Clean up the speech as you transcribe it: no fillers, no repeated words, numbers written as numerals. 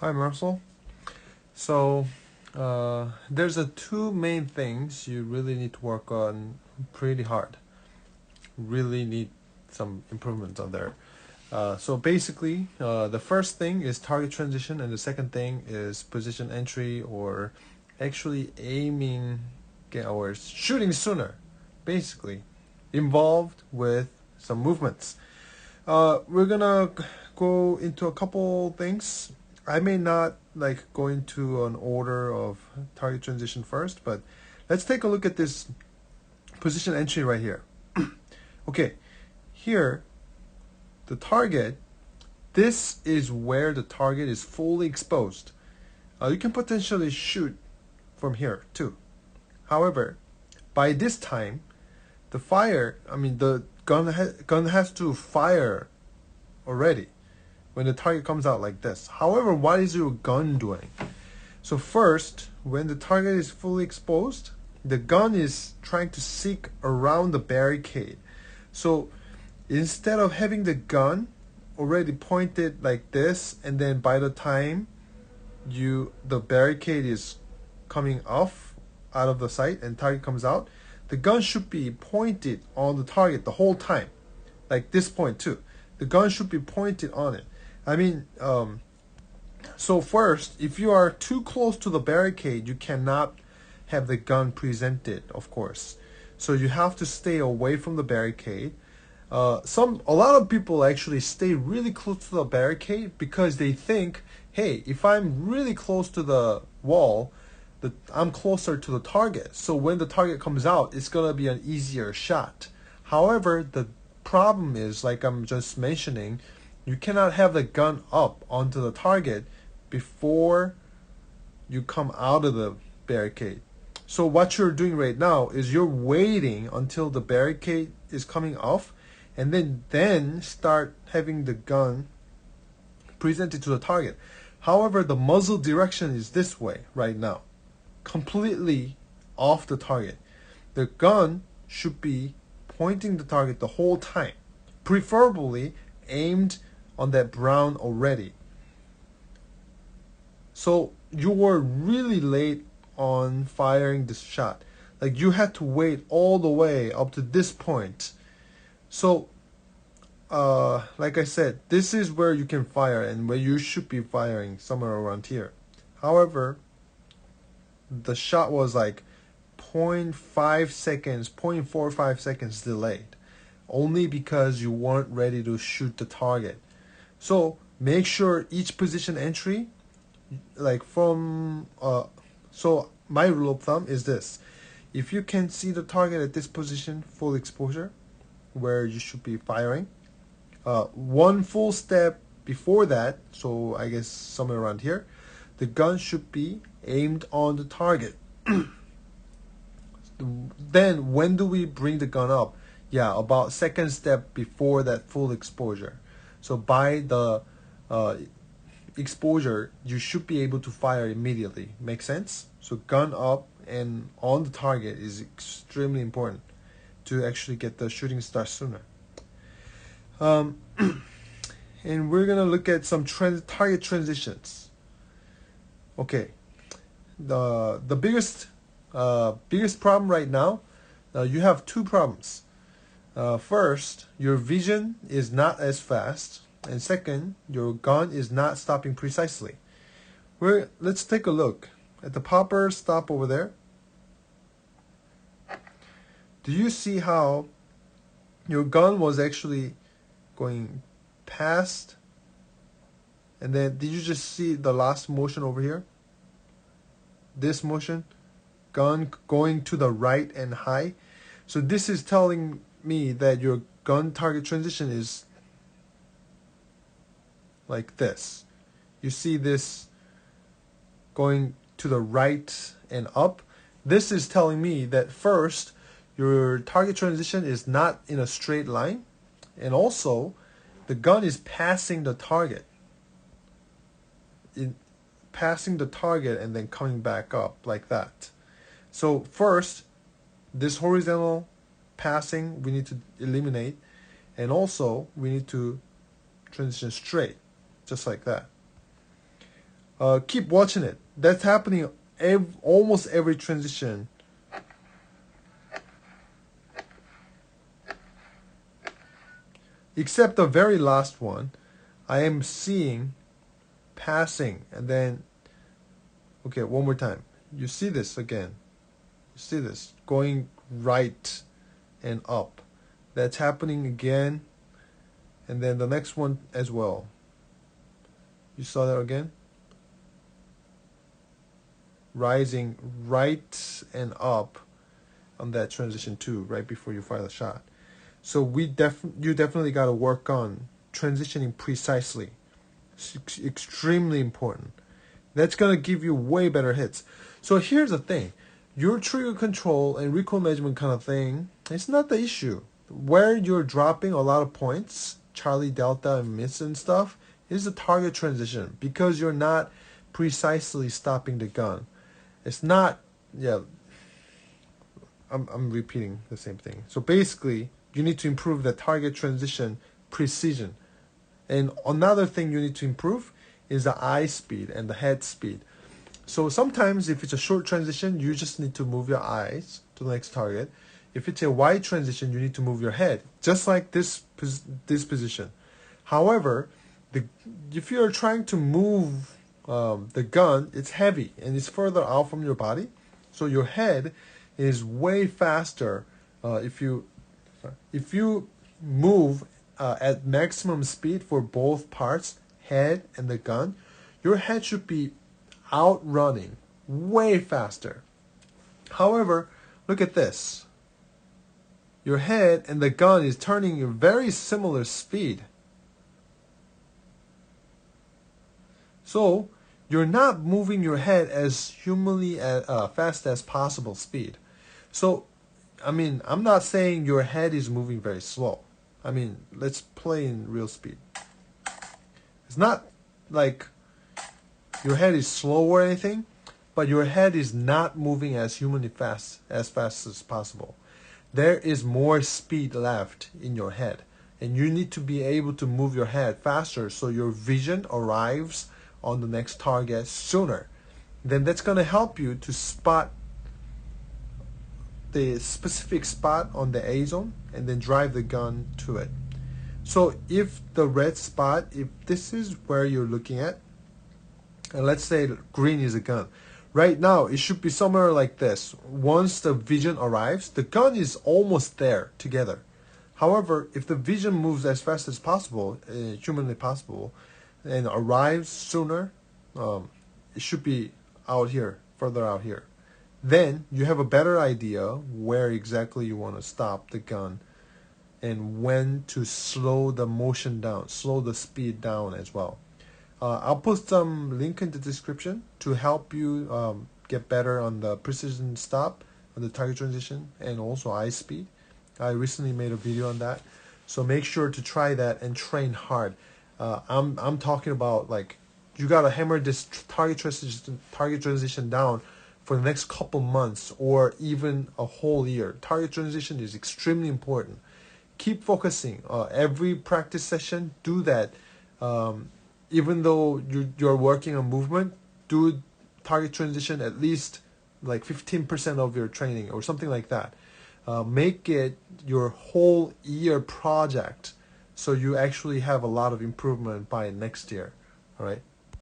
Hi, Marcel. So, there's a two main things you really need to work on pretty hard. Really need some improvements on there. So basically, the first thing is target transition, and the second thing is position entry, or actually aiming or shooting sooner. Basically, involved with some movements. We're gonna go into a couple things. I may not like go into an order of target transition first, but let's take a look at this position entry right here. Okay, here the target. This is where the target is fully exposed. You can potentially shoot from here too. However, by this time, the gun has to fire already when the target comes out like this. However, what is your gun doing? So first, when the target is fully exposed, the gun is trying to seek around the barricade. So instead of having the gun already pointed like this, and then by the time the barricade is coming off out of the sight and target comes out, the gun should be pointed on the target the whole time, like this point too. The gun should be pointed on it. I mean, so first, if you are too close to the barricade, you cannot have the gun presented, of course. So you have to stay away from the barricade. A lot of people actually stay really close to the barricade because they think, hey, if I'm really close to the wall, I'm closer to the target. So when the target comes out, it's gonna be an easier shot. However, the problem is, like I'm just mentioning, you cannot have the gun up onto the target before you come out of the barricade. So what you're doing right now is you're waiting until the barricade is coming off, and then start having the gun presented to the target. However, the muzzle direction is this way right now, completely off the target. The gun should be pointing the target the whole time, preferably aimed on that brown already. So you were really late on firing this shot. Like you had to wait all the way up to this point. So, like I said, this is where you can fire and where you should be firing somewhere around here. However, the shot was like 0.5 seconds, 0.45 seconds delayed, only because you weren't ready to shoot the target. So make sure each position entry, like so my rule of thumb is this: if you can see the target at this position, full exposure, where you should be firing, one full step before that, so I guess somewhere around here, the gun should be aimed on the target. Then when do we bring the gun up? Yeah, about second step before that full exposure. So by the uh, exposure, you should be able to fire immediately. Make sense? So gun up and on the target is extremely important to actually get the shooting start sooner. Um, and we're gonna look at some target transitions. Okay, the biggest problem right now, you have two problems. First, your vision is not as fast, and second, your gun is not stopping precisely. Let's take a look at the popper stop over there. Do you see how your gun was actually going past, and then did you just see the last motion over here? This motion, gun going to the right and high. So this is telling me that your gun target transition is like this. You see this going to the right and up. This is telling me that first, your target transition is not in a straight line, and also the gun is passing the target. In passing the target and then coming back up like that. So first, this horizontal passing we need to eliminate, and also we need to transition straight, just like that. Keep watching it. That's happening almost every transition. Except the very last one, I am seeing passing and then, okay, one more time. You see this again. You see this going right and up. That's happening again. And then the next one as well. You saw that again? Rising right and up on that transition too, right before you fire the shot. So you definitely got to work on transitioning precisely. It's extremely important. That's gonna give you way better hits. So here's the thing: your trigger control and recoil management kind of thing, it's not the issue. Where you're dropping a lot of points, Charlie, Delta, and Miss and stuff, is the target transition because you're not precisely stopping the gun. It's not, yeah. I'm repeating the same thing. So basically, you need to improve the target transition precision. And another thing you need to improve is the eye speed and the head speed. So sometimes if it's a short transition, you just need to move your eyes to the next target. If it's a wide transition, you need to move your head, just like this position. However, if you're trying to move the gun, it's heavy and it's further out from your body. So your head is way faster if you move at maximum speed for both parts, head and the gun. Your head should be outrunning way faster. However, look at this. Your head and the gun is turning at very similar speed. So you're not moving your head as humanly fast as possible speed. So, I mean, I'm not saying your head is moving very slow. I mean, let's play in real speed. It's not like your head is slow or anything, but your head is not moving as humanly fast as possible. There is more speed left in your head, and you need to be able to move your head faster so your vision arrives on the next target sooner. Then that's going to help you to spot the specific spot on the A zone and then drive the gun to it. So if the red spot, if this is where you're looking at, and let's say green is a gun, right now it should be somewhere like this. Once the vision arrives, the gun is almost there together. However, if the vision moves as fast as possible, humanly possible, and arrives sooner, it should be out here, further out here. Then you have a better idea where exactly you want to stop the gun and when to slow the motion down, slow the speed down as well. I'll put some link in the description to help you get better on the precision stop, on the target transition, and also eye speed. I recently made a video on that, so make sure to try that and train hard. I'm talking about like you gotta hammer this target transition down for the next couple months or even a whole year. Target transition is extremely important. Keep focusing. Every practice session, do that. Even though you're working on movement, do target transition at least like 15% of your training or something like that. Make it your whole year project so you actually have a lot of improvement by next year. All right.